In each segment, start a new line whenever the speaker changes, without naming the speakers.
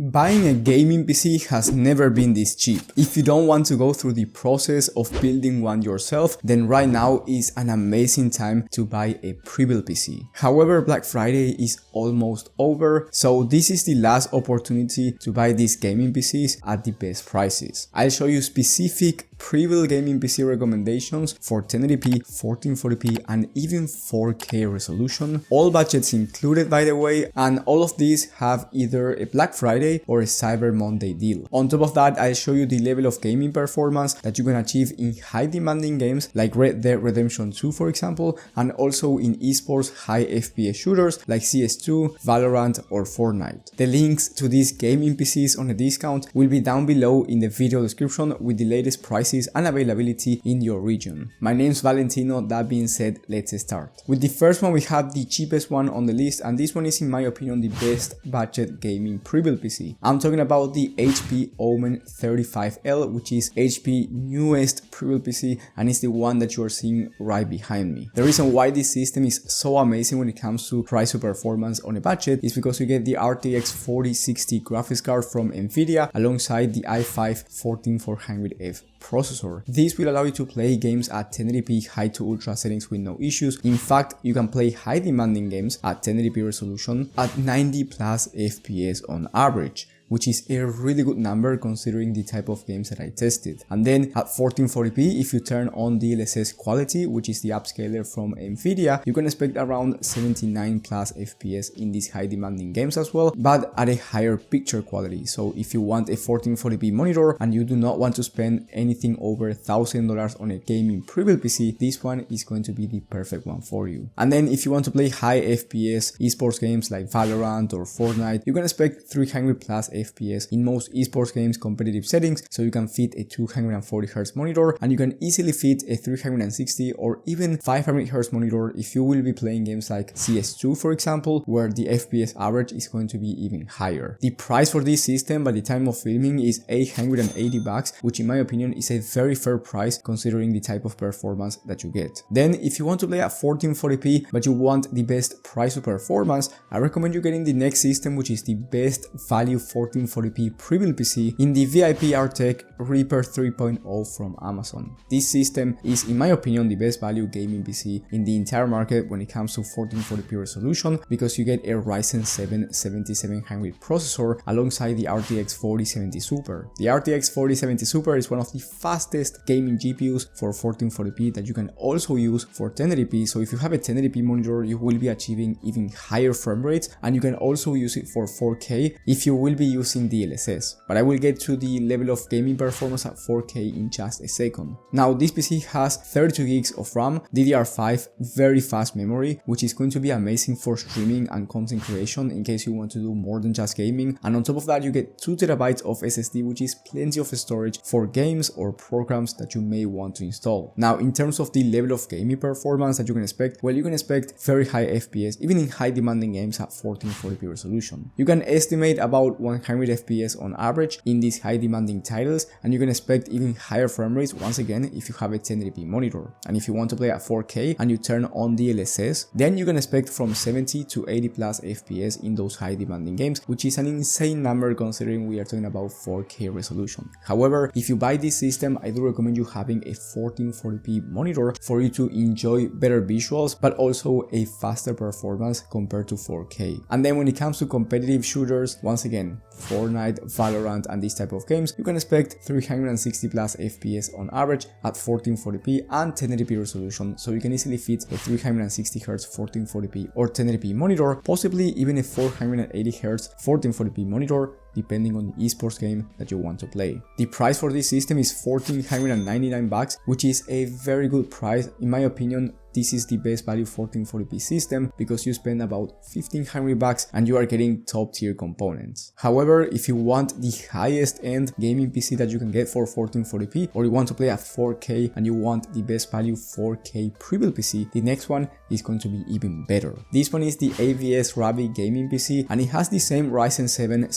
Buying a gaming PC has never been this cheap. If you don't want to go through the process of building one yourself, then right now is an amazing time to buy a pre-built PC. However, Black Friday is almost over, so this is the last opportunity to buy these gaming PCs at the best prices. I'll show you specific pre-built gaming PC recommendations for 1080p, 1440p and even 4K resolution. All budgets included, by the way, and all of these have either a Black Friday or a Cyber Monday deal. On top of that, I'll show you the level of gaming performance that you can achieve in high demanding games like Red Dead Redemption 2 for example, and also in esports high FPS shooters like CS2, Valorant or Fortnite. The links to these gaming PCs on a discount will be down below in the video description with the latest prices and availability in your region. My name's Valentino. That being said, let's start. With the first one, we have the cheapest one on the list, and this one is in my opinion the best budget gaming pre-built PC. I'm talking about the HP Omen 35L, which is HP newest pre-built PC and it's the one that you are seeing right behind me. The reason why this system is so amazing when it comes to price to performance on a budget is because you get the RTX 4060 graphics card from Nvidia alongside the i5-14400F processor. This will allow you to play games at 1080p high to ultra settings with no issues. In fact, you can play high demanding games at 1080p resolution at 90 plus FPS on average, which is a really good number considering the type of games that I tested. And then at 1440p, if you turn on DLSS quality, which is the upscaler from Nvidia, you can expect around 79 plus FPS in these high demanding games as well, but at a higher picture quality. So if you want a 1440p monitor and you do not want to spend anything over $1,000 on a gaming pre-built PC, this one is going to be the perfect one for you. And then if you want to play high FPS esports games like Valorant or Fortnite, you can expect 300 plus FPS in most esports games competitive settings, so you can fit a 240Hz monitor and you can easily fit a 360 or even 500Hz monitor if you will be playing games like CS2 for example, where the FPS average is going to be even higher. The price for this system by the time of filming is $880, which in my opinion is a very fair price considering the type of performance that you get. Then if you want to play at 1440p but you want the best price to performance, I recommend you getting the next system, which is the best value 1440p pre-built PC in the VIP Artec Reaper 3.0 from Amazon. This system is in my opinion the best value gaming PC in the entire market when it comes to 1440p resolution, because you get a Ryzen 7 7700 processor alongside the RTX 4070 Super. The RTX 4070 Super is one of the fastest gaming GPUs for 1440p that you can also use for 1080p, so if you have a 1080p monitor you will be achieving even higher frame rates, and you can also use it for 4K if you will be using DLSS, but I will get to the level of gaming performance at 4K in just a second. Now this PC has 32 gigs of RAM, DDR5 very fast memory, which is going to be amazing for streaming and content creation in case you want to do more than just gaming, and on top of that you get 2 TB of SSD, which is plenty of storage for games or programs that you may want to install. Now in terms of the level of gaming performance that you can expect, well, you can expect very high FPS even in high demanding games at 1440p resolution. You can estimate about 100 FPS on average in these high demanding titles, and you can expect even higher frame rates once again if you have a 1080p monitor. And if you want to play at 4K and you turn on DLSS, then you can expect from 70 to 80 plus FPS in those high demanding games, which is an insane number considering we are talking about 4K resolution. However, if you buy this system, I do recommend you having a 1440p monitor for you to enjoy better visuals but also a faster performance compared to 4K. And then when it comes to competitive shooters, once again, Fortnite, Valorant and these type of games, you can expect 360 plus FPS on average at 1440p and 1080p resolution, so you can easily fit a 360Hz 1440p or 1080p monitor, possibly even a 480Hz 1440p monitor depending on the esports game that you want to play. The price for this system is $1,499, which is a very good price. In my opinion, this is the best value 1440p system because you spend about $1,500 and you are getting top tier components. However, if you want the highest end gaming PC that you can get for 1440p, or you want to play at 4K and you want the best value 4K pre-built PC, the next one is going to be even better. This one is the AVS Ravi Gaming PC and it has the same Ryzen 7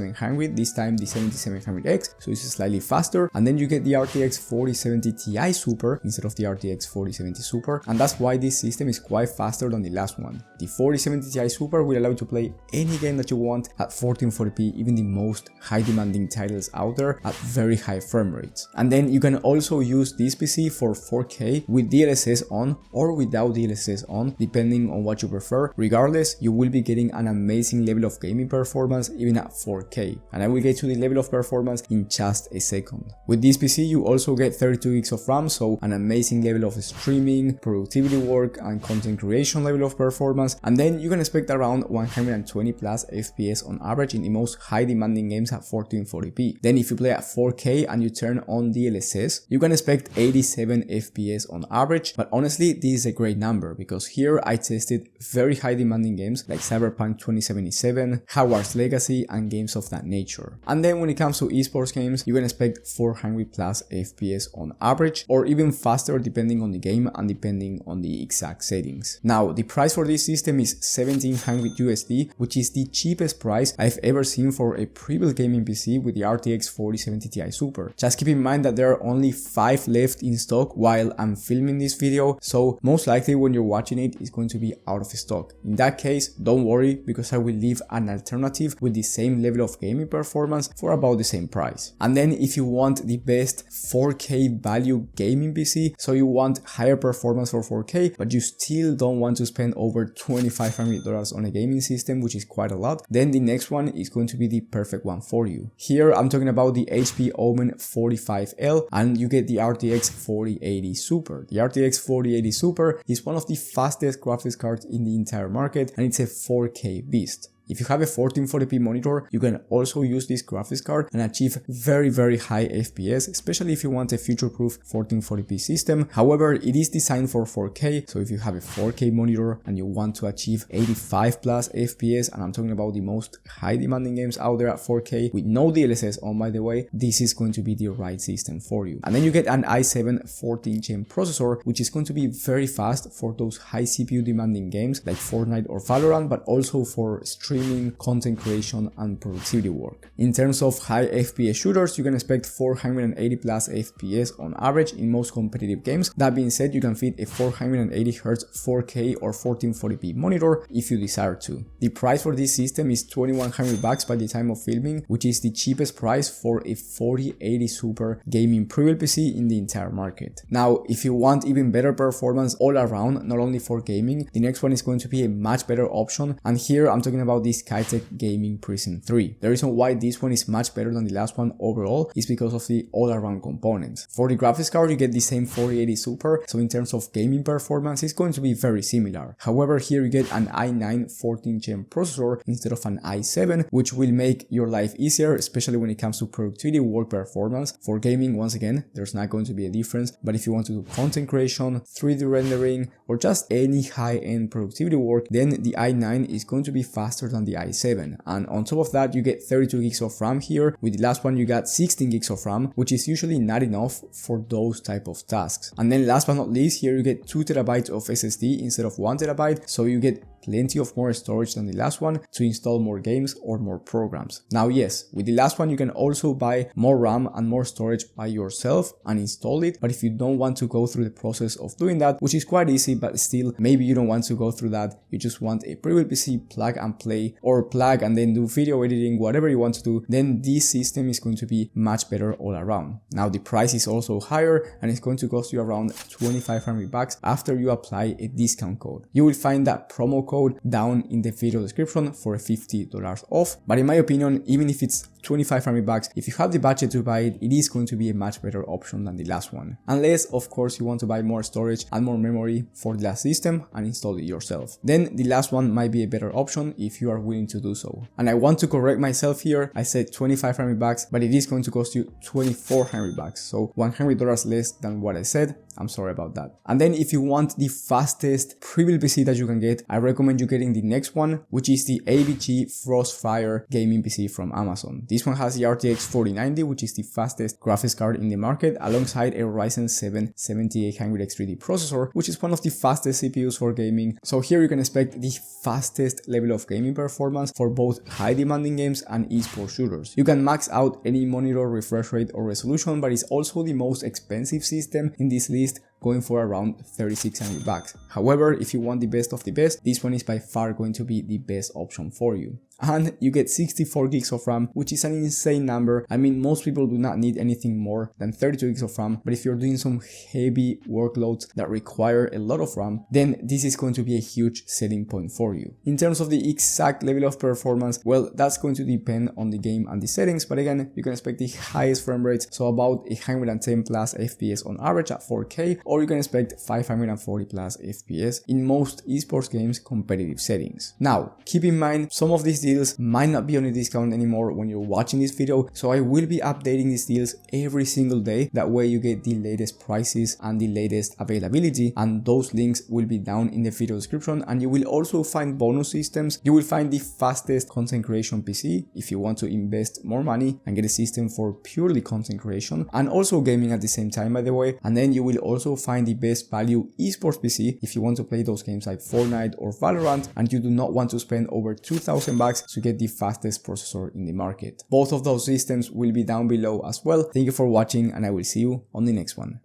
7700, this time the 7700X, so it's slightly faster. And then you get the RTX 4070 Ti Super instead of the RTX 4070 Super, and that's why this system is quite faster than the last one. The 4070 Ti Super will allow you to play any game that you want at 1440p, even the most high demanding titles out there at very high frame rates. And then you can also use this PC for 4K with DLSS on or without DLSS on, depending on what you prefer. Regardless, you will be getting an amazing level of gaming performance even at 4K, and I will get to the level of performance in just a second. With this PC you also get 32 gigs of RAM, so an amazing level of streaming, productivity work and content creation level of performance, and then you can expect around 120 plus FPS on average in the most high demanding games at 1440p. Then if you play at 4K and you turn on DLSS, you can expect 87 FPS on average, but honestly this is a great number because here I tested very high demanding games like Cyberpunk 2077, Hogwarts Legacy and games of that nature. And then when it comes to esports games, you can expect 400 plus FPS on average, or even faster depending on the game and depending on the exact settings. Now the price for this system is 1700 USD, which is the cheapest price I've ever seen for a pre-built gaming PC with the RTX 4070 Ti Super. Just keep in mind that there are only 5 left in stock while I'm filming this video, so most likely when you're watching it, it's going to be out of stock. In that case, don't worry because I will leave an alternative with the same level of gaming performance for about the same price. And then if you want the best 4K value gaming PC, so you want higher performance for 4K but you still don't want to spend over $2,500 on a gaming system, which is quite a lot, then the next one is going to be the perfect one for you. Here I'm talking about the HP Omen 45L, and you get the RTX 4080 Super. The RTX 4080 Super is one of the fastest graphics cards in the entire market, and it's a 4K beast. If you have a 1440p monitor, you can also use this graphics card and achieve very high FPS, especially if you want a future-proof 1440p system. However, it is designed for 4K, so if you have a 4K monitor and you want to achieve 85 plus FPS, and I'm talking about the most high demanding games out there at 4K with no DLSS on, by the way, this is going to be the right system for you. And then you get an i7 14th gen processor, which is going to be very fast for those high CPU demanding games like Fortnite or Valorant, but also for streaming, content creation and productivity work. In terms of high FPS shooters, you can expect 480 plus FPS on average in most competitive games. That being said, you can fit a 480Hz 4K or 1440p monitor if you desire to. The price for this system is $2,100 by the time of filming, which is the cheapest price for a 4080 Super gaming pre-built PC in the entire market. Now, if you want even better performance all around, not only for gaming, the next one is going to be a much better option, and here I'm talking about the Skytech Gaming Prism 3. The reason why this one is much better than the last one overall is because of the all-around components. For the graphics card, you get the same 4080 Super, so in terms of gaming performance, it's going to be very similar. However, here you get an i9 14th gen processor instead of an i7, which will make your life easier, especially when it comes to productivity work performance. For gaming, once again, there's not going to be a difference, but if you want to do content creation, 3D rendering, or just any high-end productivity work, then the i9 is going to be faster than the i7. And on top of that, you get 32 gigs of RAM here. With the last one, you got 16 gigs of RAM, which is usually not enough for those type of tasks. And then last but not least, here you get 2 terabytes of SSD instead of 1 terabyte, so you get plenty of more storage than the last one to install more games or more programs. Now yes, with the last one you can also buy more RAM and more storage by yourself and install it, but if you don't want to go through the process of doing that, which is quite easy, but still maybe you don't want to go through that, you just want a pre-built PC, plug and play, or plug and then do video editing, whatever you want to do, then this system is going to be much better all around. Now the price is also higher and it's going to cost you around $2,500 after you apply a discount code. You will find that promo code down in the video description for $50 off, but in my opinion, even if it's $2,500, if you have the budget to buy it, it is going to be a much better option than the last one, unless of course you want to buy more storage and more memory for the last system and install it yourself. Then the last one might be a better option if you are willing to do so. And I want to correct myself here, I said $2,500, but it is going to cost you $2,400, so $100 less than what I said. I'm sorry about that. And then if you want the fastest pre-built PC that you can get, I recommend you getting the next one, which is the AVG Frostfire gaming PC from Amazon. This one has the RTX 4090, which is the fastest graphics card in the market, alongside a Ryzen 7 7800X3D processor, which is one of the fastest CPUs for gaming. So here you can expect the fastest level of gaming performance for both high demanding games and esports shooters. You can max out any monitor refresh rate or resolution, but it's also the most expensive system in this list, going for around $3,600. However, if you want the best of the best, this one is by far going to be the best option for you. And you get 64 gigs of RAM, which is an insane number. I mean, most people do not need anything more than 32 gigs of RAM, but if you're doing some heavy workloads that require a lot of RAM, then this is going to be a huge selling point for you. In terms of the exact level of performance, well, that's going to depend on the game and the settings, but again, you can expect the highest frame rates, so about 110 plus FPS on average at 4K, or you can expect 540 plus FPS in most esports games competitive settings. Now, keep in mind, some of these deals might not be on a discount anymore when you're watching this video, so I will be updating these deals every single day. That way you get the latest prices and the latest availability, and those links will be down in the video description. And you will also find bonus systems. You will find the fastest content creation PC if you want to invest more money and get a system for purely content creation and also gaming at the same time, by the way. And then you will also find the best value esports PC if you want to play those games like Fortnite or Valorant and you do not want to spend over $2,000 to get the fastest processor in the market. Both of those systems will be down below as well. Thank you for watching, and I will see you on the next one.